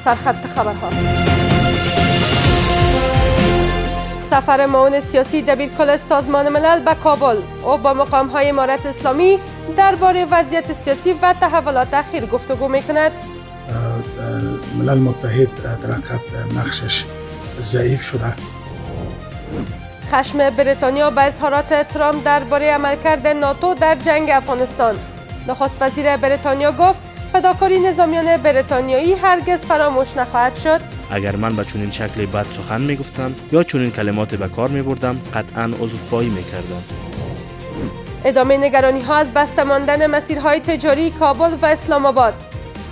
سرخط خبرها. سفر معاون سیاسی دبیرکل سازمان ملل به کابل. او با مقام‌های امارت اسلامی درباره وضعیت سیاسی و تحولات اخیر گفتگو می‌کند. ملل متحد در حقیقت نقشش ضعیف شده. خشم بریتانیا به اظهارات ترامپ درباره عملکرد ناتو در جنگ افغانستان. نخست وزیر بریتانیا گفت فداکاری نظامیان بریتانیایی هرگز فراموش نخواهد شد. اگر من به چنین شکل بد سخن میگفتم یا چنین کلمات به کار میبردم قطعا عذرخواهی میکردم. ادامه نگرانی ها از بسته ماندن مسیرهای تجاری کابل و اسلام آباد.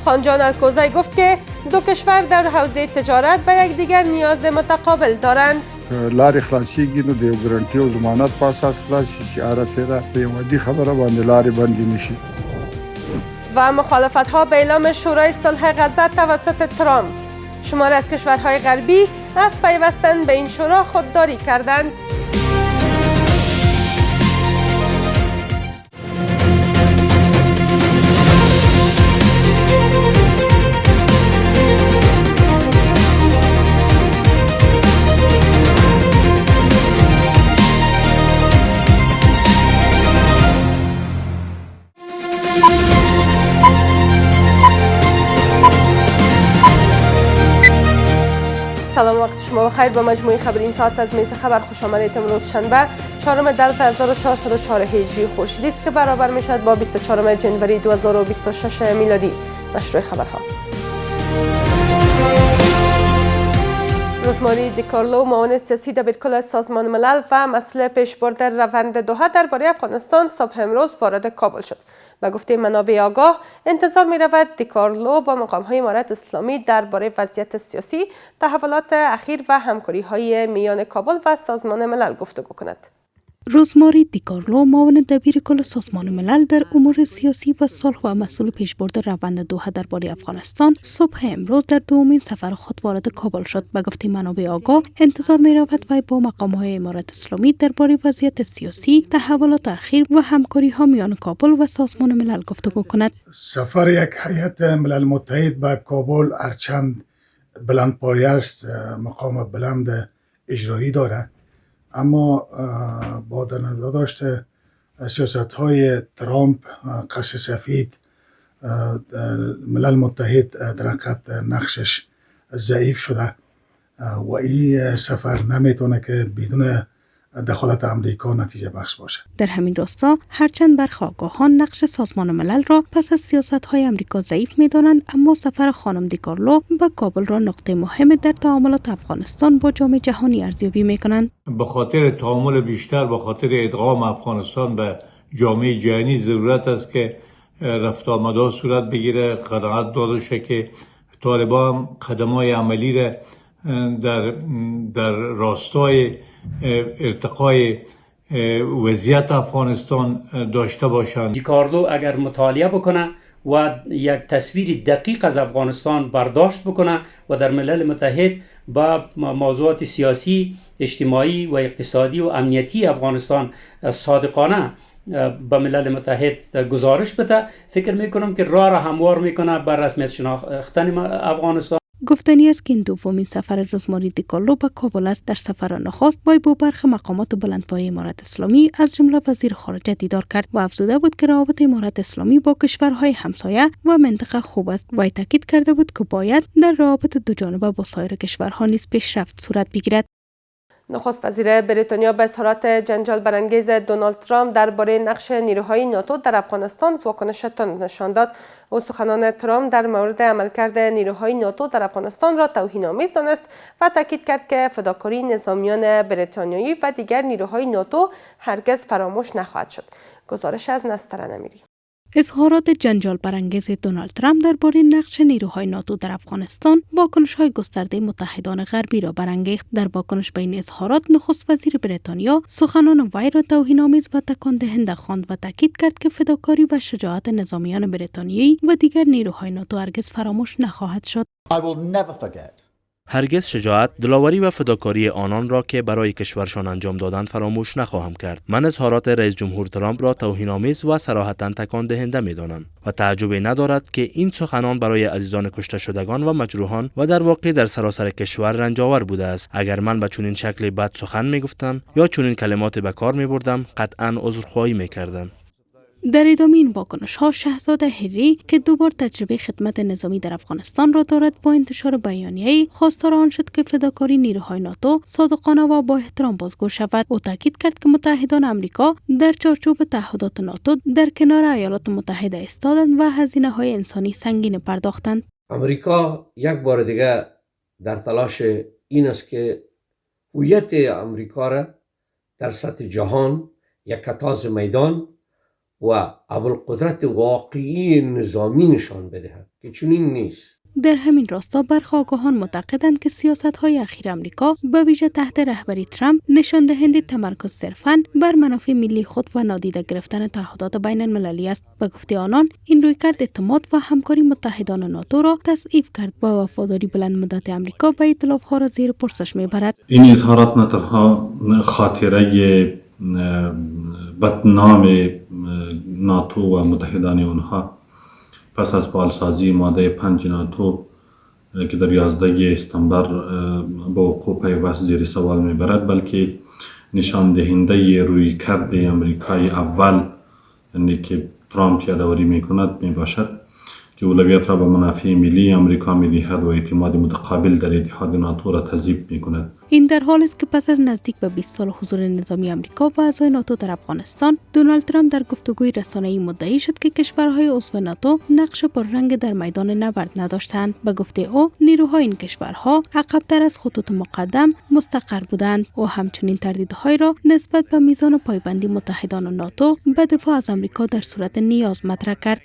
خانجان الکوزی گفت که دو کشور در حوزه تجارت به یکدیگر نیاز متقابل دارند. لارې خلاصېږي نو د یو ګرانټي او ضمانت په اساس خلاص شي چې هره پیره په یو عادي خبره باندې لارې بندې نشي. و مخالفت ها به اعلام شورای صلح غزه توسط ترامپ. شماری از کشورهای غربی از پیوستن به این شورا خودداری کردند. سلام، وقت شما بخیر. با مجموعه خبری این ساعت از میز خبر خوش آمدید. امروز شنبه 4 دلت 1404 هجری خورشیدی است که برابر می شود با 24 جنوری 2026 میلادی. مشروع خبرها. روزماری دیکارلو، معاون سیاسی دبیرکل سازمان ملل و مسئول پیشبرد روند دوحه درباره افغانستان صبح امروز وارد کابل شد. به گفته منابع آگاه انتظار می رود دیکارلو با مقام‌های امارت اسلامی درباره وضعیت سیاسی، تحولات اخیر و همکاری‌های میان کابل و سازمان ملل گفتگو کند. روزماری دیکارلو، معاون دبیرکل سازمان ملل در امور سیاسی و صلح و مسئول پیشبرد روند دوحه درباره افغانستان صبح امروز در دومین سفر خود وارد کابل شد. به گفته منابع آگاه انتظار می رود وی با مقام‌های امارت اسلامی درباره وضعیت سیاسی، تحولات اخیر و همکاری‌ها میان کابل و سازمان ملل گفتگو کند. سفر یک هیئت ملل متحد به کابل هرچند بلندپایه است، مقام بلند اجرایی دارد، اما با در نظر داشته سیاست‌های ترامپ، قصر سفید، ملل متحد در حقیقت نقشش ضعیف شده و این سفر نمیتونه که بدون دخالت امریکا نتیجه بخش باشه. در همین راستا هرچند برخی آگاهان نقش سازمان ملل را پس از سیاست‌های امریکا ضعیف می‌دانند، اما سفر خانم دیکارلو به کابل را نقطه مهم در تعاملات افغانستان با جامعه جهانی ارزیابی می‌کنند. به خاطر تعامل بیشتر، به خاطر ادغام افغانستان به جامعه جهانی ضرورت است که رفت آمدها صورت بگیره. قناعت داده شده که طالبان قدم‌های عملی را در راستای ارتقای وضعیت افغانستان داشته باشند. دیکارلو اگر مطالعه بکنه و یک تصویر دقیق از افغانستان برداشت بکنه و در ملل متحد با موضوعات سیاسی، اجتماعی و اقتصادی و امنیتی افغانستان صادقانه به ملل متحد گزارش بده، فکر میکنم که راه را هموار میکنه بر رسمیت شناختن افغانستان. گفتنی است که این دومین سفر روزماری دیکارلو به کابل است. در سفر نخست وی با برخی مقامات بلندپایه امارت اسلامی از جمله وزیر خارجه دیدار کرد و افزوده بود که روابط امارت اسلامی با کشورهای همسایه و منطقه خوب است. وی تاکید کرده بود که باید در روابط دو جانبه با سایر کشورها نیز پیشرفت صورت بگیرد. نخست وزیر بریتانیا به اظهارات جنجال برانگیز دونالد ترامپ درباره نقش نیروهای ناتو در افغانستان واکنش تند نشان داد. او سخنان ترامپ در مورد عملکرد نیروهای ناتو در افغانستان را توهین‌آمیز دانست و تاکید کرد که فداکاری نظامیان بریتانیایی و دیگر نیروهای ناتو هرگز فراموش نخواهد شد. گزارش از نسترن امیری. اظهارات جنجال برانگیز دونالد ترامپ درباره نقش نیروهای ناتو در افغانستان واکنش‌های گسترده متحدان غربی را برانگیخت. در واکنش به این اظهارات نخست وزیر بریتانیا سخنان وی را توهین‌آمیز و تکان دهنده خواند و تاکید کرد که فداکاری و شجاعت نظامیان بریتانیایی و دیگر نیروهای ناتو هرگز فراموش نخواهد شد. I will never forget هرگز شجاعت، دلاوری و فداکاری آنان را که برای کشورشان انجام دادند فراموش نخواهم کرد. من اظهارات رئیس جمهور ترامپ را توهین‌آمیز و صراحتاً تکان دهنده می‌دانم و تعجبی ندارد که این سخنان برای عزیزان کشته شدگان و مجروحان و در واقع در سراسر کشور رنجاور بوده است. اگر من به چنین شکل بد سخن می‌گفتم یا چنین کلمات به کار می‌بردم، قطعاً عذرخواهی می‌کردم. در ادامه این واکنش ها، شاهزاده هری که دوبار تجربه خدمت نظامی در افغانستان را دارد، با انتشار بیانیه‌ای خواستار آن شد که فداکاری نیروهای ناتو صادقانه و با احترام بازگو شود. او تاکید کرد که متحدان آمریکا در چارچوب تعهدات ناتو در کنار ایالات متحده ایستادند و هزینه‌های انسانی سنگین پرداختند. امریکا یک بار دیگر در تلاش این است که هویت امریکا را در سطح جهان یک کتاز میدان و ابوالقدرت واقعی نظامی نشان بدهد که چنین نیست. در همین راستا برخی آگاهان معتقدند که سیاست‌های اخیر آمریکا به ویژه تحت رهبری ترامپ نشان دهنده تمرکز صرفاً بر منافع ملی خود و نادیده گرفتن تعهدات بین المللی است. به گفته آنان، این رویکرد اعتماد و همکاری متحدان ناتو را تضعیف کرد و وفاداری بلند مدت آمریکا به ائتلاف‌ها را زیر پرسش می‌برد. این اظهارات نه تنها خاطره بدنام ناتو و متحدان اونها پس از فعالسازی ماده 5 ناتو که در 11 اسفند به وقوع پیوست زیر سوال میبرد، بلکه نشان دهنده رویکرد امریکای اول، یعنی که ترامپ یادآوری میکند، میباشد که اولویت را به منافع ملی امریکا میدهد و اعتماد متقابل در اتحاد ناتو را تضعیف میکند. این در حالی است که پس از نزدیک به 20 سال حضور نظامی آمریکا و اعضای ناتو در افغانستان، دونالد ترامپ در گفتگوی رسانه‌ای مدعی شد که کشورهای عضو ناتو نقش پررنگ در میدان نبرد نداشتند. به گفته او، نیروهای این کشورها عقب‌تر از خطوط مقدم مستقر بودند. او همچنین تردیدهای را نسبت به میزان پایبندی متحدان ناتو به دفاع از آمریکا در صورت نیاز مطرح کرد.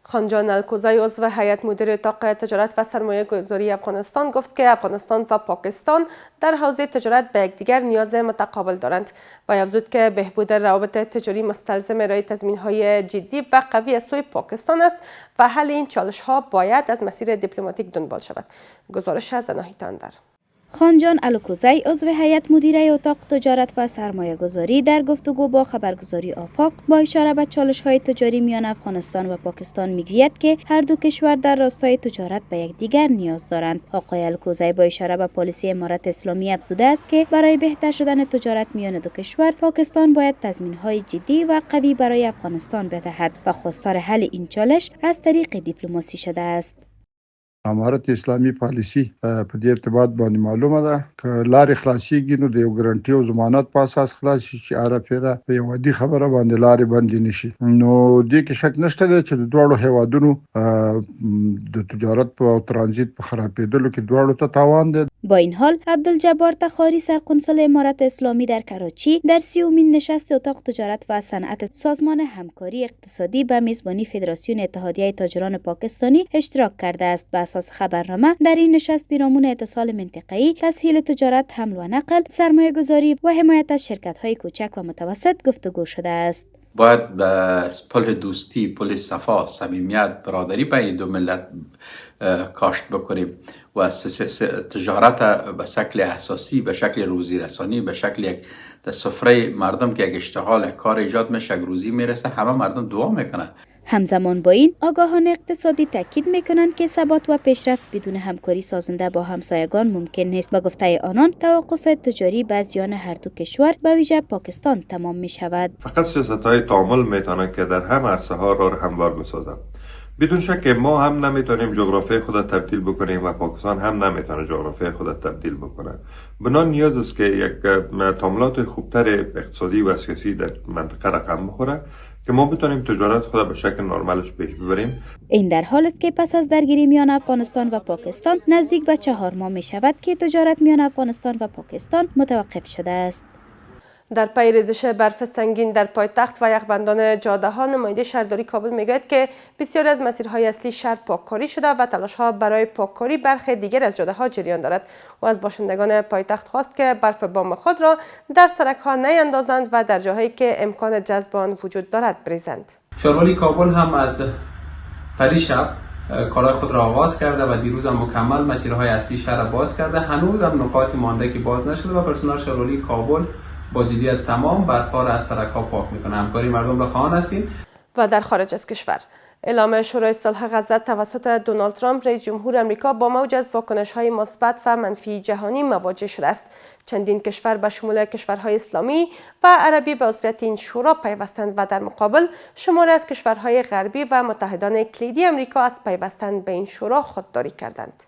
خانجان الکوزی، عضو هیئت مدیره اتاق تجارت و سرمایه گذاری افغانستان، گفت که افغانستان و پاکستان در حوزه تجارت به یکدیگر نیاز متقابل دارند و افزود که بهبود روابط تجاری مستلزم ارائه تضمین‌های جدی و قوی از سوی پاکستان است و حل این چالش‌ها باید از مسیر دیپلماتیک دنبال شود. گزارش از اناهی تندر. خانجان الکوزی، عضو هیئت مدیره اتاق تجارت و سرمایه گذاری، در گفتگو با خبرگزاری آفاق با اشاره به چالش‌های تجاری میان افغانستان و پاکستان میگوید که هر دو کشور در راستای تجارت به یکدیگر نیاز دارند. آقای الکوزی با اشاره به پالیسی امارت اسلامی افزوده است که برای بهتر شدن تجارت میان دو کشور، پاکستان باید تضمین‌های جدی و قوی برای افغانستان بدهد و خواستار حل این چالش از طریق دیپلماسی شده است. امارت اسلامي پالیسی په دې ارتباط باندې معلومه ده که لارې خلاصيږي نو د یو ګارانټي او ضمانت په اساس خلاص شي چې ارافیره په یو عادي خبره باندې لارې بندې نشي. نو دې کې شک نشته دی چې د دواړو هیوادونو د تجارت او ترانزیت په خرابېدلو کې دواړو ته تاوان دی. با این حال، عبدالجبار تخاری، سرقنصل امارت اسلامی در کراچی، در 30مین نشست اتاق تجارت و صنعت سازمان همکاری اقتصادی به میزبانی فدراسیون اتحادیه تاجران پاکستانی اشتراک کرده است. به اساس خبرنامه، در این نشست پیرامون اتصال منطقه‌ای، تسهیل تجارت، حمل و نقل، سرمایه‌گذاری و حمایت از شرکت‌های کوچک و متوسط گفتگو شده است. باید به پل دوستی، پل صفا، صمیمیت، برادری بین دو ملت کاشت بکنیم و تجارت به شکل اساسی، به شکل روزی رسانی، به شکل یک سفره مردم که یک اشتغال، یک کار ایجاد میشه، روزی میرسه، همه مردم دعا میکنن. همزمان با این، آگاهان اقتصادی تاکید میکنند که ثبات و پیشرفت بدون همکاری سازنده با همسایگان ممکن نیست. به گفته آنان، توقف تجاری به زیان هر دو کشور به ویژه پاکستان تمام می شود. فقط سیاست‌های تعامل میتونه که در هم عرصه ها را هموار بسازد. بدون شک ما هم نمیتونیم جغرافیای خود تبدیل بکنیم و پاکستان هم نمیتونه جغرافیای خود تبدیل بکنه. بنا نیاز است که یک تعاملات خوبتر اقتصادی و سیاسی در منطقه رقم بخوره که ما بتونیم تجارت خود به شکل نرمالش پیش ببریم. این در حال است که پس از درگیری میان افغانستان و پاکستان نزدیک به 4 ماه می شود که تجارت میان افغانستان و پاکستان متوقف شده است. در پی ریزش برف سنگین در پایتخت و یخبندان جاده ها، نماینده شهرداری کابل میگوید که بسیاری از مسیرهای اصلی شهر پاککاری شده و تلاش ها برای پاککاری برخی دیگر از جاده ها جریان دارد و از باشندگان پایتخت خواست که برف بام خود را در سرک ها نیندازند و در جاهایی که امکان جذب آن وجود دارد بریزند. شهرداری کابل هم از پریشب کارهای خود را آغاز کرده و دیروز هم مکمل مسیرهای اصلی شهر باز کرده. هنوز هم نکاتی مانده که باز نشده و پرسنل شورولی کابل با جدیت تمام برفا را از سرک‌ها پاک میکنه. همکاری مردم را خواهان هستیم. و در خارج از کشور اعلام شورای صلح غزه توسط دونالد ترامپ رئیس جمهور آمریکا با موج از واکنش‌های مثبت و منفی جهانی مواجه شده است. چندین کشور به شمول کشورهای اسلامی و عربی به عضویت این شورا پیوستند و در مقابل شماری از کشورهای غربی و متحدان کلیدی آمریکا از پیوستن به این شورا خودداری کردند.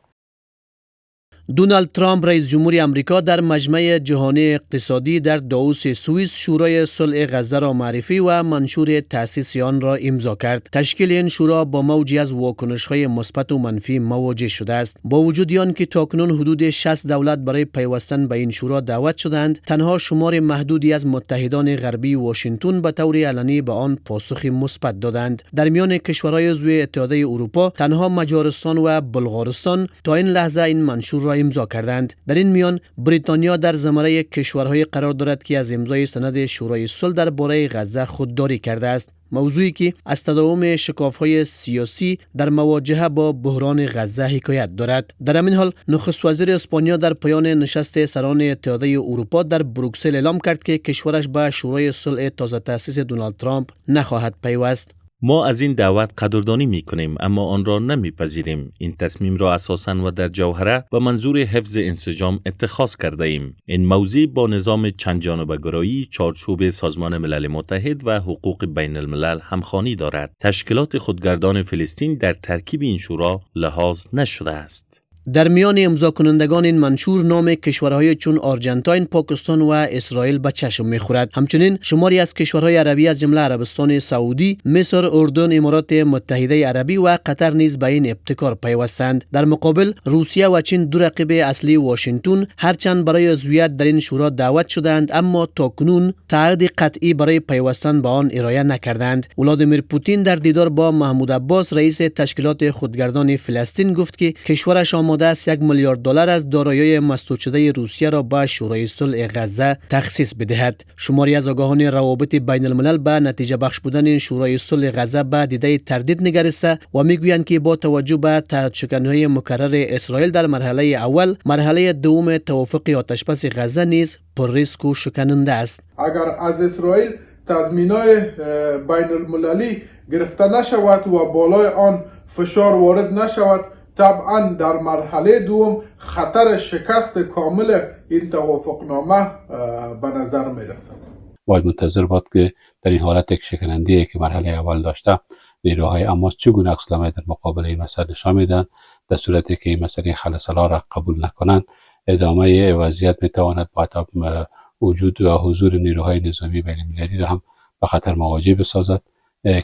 دونالد ترامپ رئیس جمهور آمریکا در مجمع جهانی اقتصادی در دائوس سوئیس شورای صلح غزه را معرفی و منشور تأسیس آن را امضا کرد. تشکیل این شورا با موجی از واکنش‌های مثبت و منفی مواجه شده است. با وجود آن که تاکنون حدود 60 دولت برای پیوستن به این شورا دعوت شدند، تنها شمار محدودی از متحدان غربی واشنگتن به طور علنی به آن پاسخ مثبت دادند. در میان کشورهای عضو اتحادیه اروپا تنها مجارستان و بلغارستان تا این لحظه این منشور را امضا کردند. در این میان بریتانیا در زمره کشورهای قرار دارد که از امضای سند شورای صلح درباره غزه خودداری کرده است. موضوعی که از تداوم شکاف‌های سیاسی در مواجهه با بحران غزه حکایت دارد. در همین حال نخست وزیر اسپانیا در پایان نشست سران اتحادیه اروپا در بروکسل اعلام کرد که کشورش به شورای صلح تازه تأسیس دونالد ترامپ نخواهد پیوست. ما از این دعوت قدردانی می کنیم اما آن را نمی پذیریم. این تصمیم را اساساً و در جوهره و منظور حفظ انسجام اتخاذ کرده ایم. این موضوع با نظام چند جانبه گرایی، چارچوب سازمان ملل متحد و حقوق بین الملل همخوانی دارد. تشکیلات خودگردان فلسطین در ترکیب این شورا لحاظ نشده است. در میان امضا کنندگان این منشور نام کشورهای چون آرژانتین، پاکستان و اسرائیل به چشم می‌خورد. همچنین شماری از کشورهای عربی از جمله عربستان سعودی، مصر، اردن، امارات متحده عربی و قطر نیز به این ابتکار پیوستند. در مقابل روسیه و چین دو رقیب اصلی واشنگتن هرچند برای عضویت در این شورا دعوت شدند اما تاکنون تعهد قطعی برای پیوستن به آن ارائه نکردند. ولادیمیر پوتین در دیدار با محمود عباس رئیس تشکیلات خودگردان فلسطین گفت که کشورش آماده است $1 میلیارد از دارایی‌های مسدود شده روسیه را به شورای صلح غزه تخصیص بدهد. شماری از آگاهان روابط بین الملل به نتیجه بخش بودن شورای صلح غزه به دیده تردید نگریسته و میگویند که با توجه به تحریک‌های مکرر اسرائیل در مرحله اول، مرحله دوم توافق آتشبس غزه نیز پر ریسک و شکننده است. اگر از اسرائیل تضمینات بین المللی گرفته نشود و بالای آن فشار وارد نشود، طبعا در مرحله دوم خطر شکست کامل این توافقنامه به نظر می رسد. باید منتظر بود که در این حالت یک شکننده که مرحله اول داشته نیروهای حماس چگونه عکس‌العمل در مقابل این مسئله نشان میدن. در صورتی که این مسئله خلسلا را قبول نکنند، ادامه وضعیت میتواند با وجود و حضور نیروهای نظامی بین المللی را هم به خطر مواجه بسازد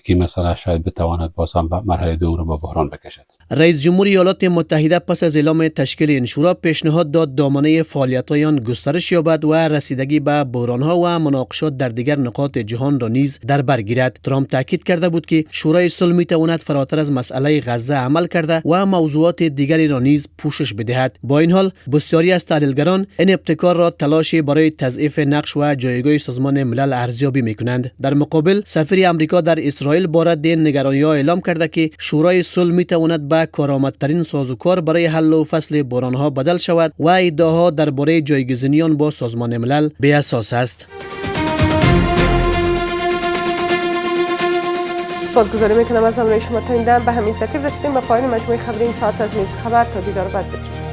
که مثلا شاید بتواند باز هم مرحله دوم را به بحران بکشد. رئیس جمهور ایالات متحده پس از اعلام تشکیل این شورا پیشنهاد داد دامنه فعالیت‌های آن گسترش یابد و رسیدگی به بحران‌ها و مناقشات در دیگر نقاط جهان را نیز در بر گیرد. ترامپ تاکید کرده بود که شورای صلح می‌تواند فراتر از مسئله غزه عمل کرده و موضوعات دیگری را نیز پوشش بدهد. با این حال بسیاری از تحلیلگران این ابتکار را تلاشی برای تضعیف نقش و جایگاه سازمان ملل ارزیابی می‌کنند. در مقابل سفیر آمریکا در اسرائیل بارد این نگرانی‌ها اعلام کرده که شورای صلح می‌تواند به کارآمدترین سازوکار برای حل و فصل بحران‌ها بدل شود و ادعاها درباره جایگزینی آن با سازمان ملل بی اساس است. سپاسگزاری میکنم از همراهی شما تا این دم. به همین ترتیب رسیدیم به پایان مجموعه خبری این ساعت از میز خبر. تا دیدار بعد بدرود.